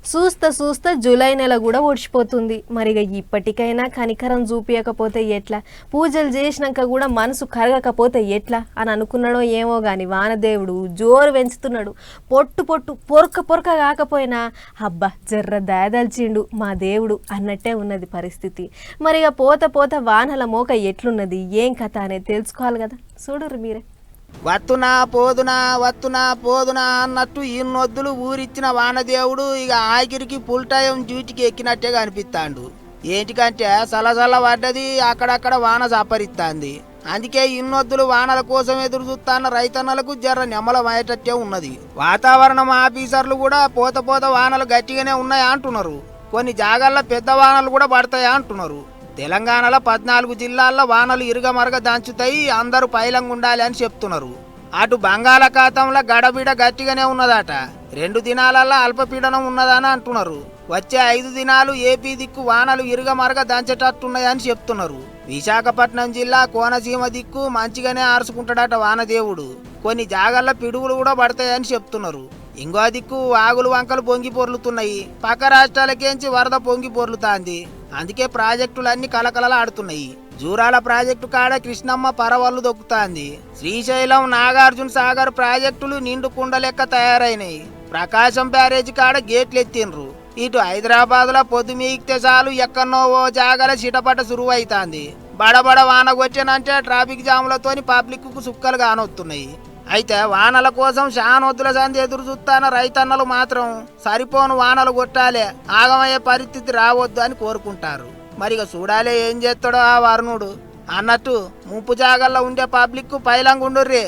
చూస్తా చూస్తా జూలై నెల కూడా ఓడిచిపోతుంది. మరిగా ఇప్పటికైనా కనికరం చూపించకపోతే ఎట్లా? పూజలు చేసినాక కూడా మనసు కరగకపోతే ఎట్లా అని అనుకున్నాడో ఏమో కానీ వానదేవుడు జోరు పెంచుతున్నాడు. పొట్టు పొట్టు పొరక పొరక కాకపోయినా అబ్బా జర్ర దయదల్చిండు మా దేవుడు అన్నట్టే ఉన్నది పరిస్థితి. మరిగా పోత పోత వానల మోక ఎట్లున్నది ఏం కథ అనేది తెలుసుకోవాలి కదా, చూడుర్రు మీరే. వత్తునా పోదునా అన్నట్టు ఇన్నొద్దులు ఊరిచ్చిన వానదేవుడు ఇక ఆఖరికి ఫుల్ టైం డ్యూటీకి ఎక్కినట్టేగా అనిపిస్తాడు. ఏంటికంటే సలసల పడ్డది, అక్కడక్కడ వాన సపరిస్తాంది. అందుకే ఇన్నొద్దులు వానల కోసం ఎదురు చూస్తాన్న రైతన్నలకు జర్ర నెమ్మలమయ్యేటట్టే ఉన్నది. వాతావరణం ఆఫీసర్లు కూడా పోత పోత వానలు గట్టిగానే ఉన్నాయా అంటున్నారు. కొన్ని జాగాల్లో పెద్ద వానలు కూడా పడతాయా అంటున్నారు. తెలంగాణలో 14 జిల్లాల్లో వానలు ఇరుగమరగ దంచుతాయి, అందరూ పైలంగా ఉండాలి అని చెప్తున్నారు. అటు బంగాళాఖాతంలో గడబిడ గట్టిగానే ఉన్నదట. 2 దినాలల్లో అల్పపీడనం ఉన్నదని అంటున్నారు. వచ్చే 5 దినాలు ఏపీ దిక్కు వానలు ఇరుగమరగ దంచేటట్టున్నాయని చెప్తున్నారు. విశాఖపట్నం జిల్లా కోనసీమ దిక్కు మంచిగానే ఆరుసుకుంటాడట వానదేవుడు. కొన్ని జాగాల్లో పిడుగులు కూడా పడతాయని చెప్తున్నారు. ఇంకో దిక్కు వాగులు వంకలు పొంగి పొర్లుతున్నాయి. పక్క రాష్ట్రాలకేంచి వరద పొంగి పొర్లుతాంది. అందుకే ప్రాజెక్టులన్నీ కలకలలాడుతున్నాయి. జూరాల ప్రాజెక్టు కాడ కృష్ణమ్మ పరవళ్ళు దొక్కుతాంది. శ్రీశైలం నాగార్జున సాగర్ ప్రాజెక్టులు నిండు కుండ లెక్క తయారైనాయి. ప్రకాశం బ్యారేజీ కాడ గేట్లు ఎత్తిండ్రు. ఇటు హైదరాబాద్ లో పొద్దు మీకితే చాలు ఎక్కడనో ఓ జాగల చిటపట సురువైతాంది. బడబడ వాన కొట్టానంటే ట్రాఫిక్ జాములతోని పబ్లిక్ కు సుక్కలు కానొస్తున్నాయి. అయితే వానల కోసం శానొద్దుల సంది ఎదురు చూస్తాన రైతన్నలు మాత్రం సరిపోను వానలు కొట్టాలే, ఆగమయ్యే పరిస్థితి రావద్దు అని కోరుకుంటారు. మరిగా చూడాలే ఏం చేస్తాడో ఆ వరుణుడు. అన్నట్టు ముంపు జాగల్లో ఉండే పబ్లిక్ పైలంగుండుర్రే.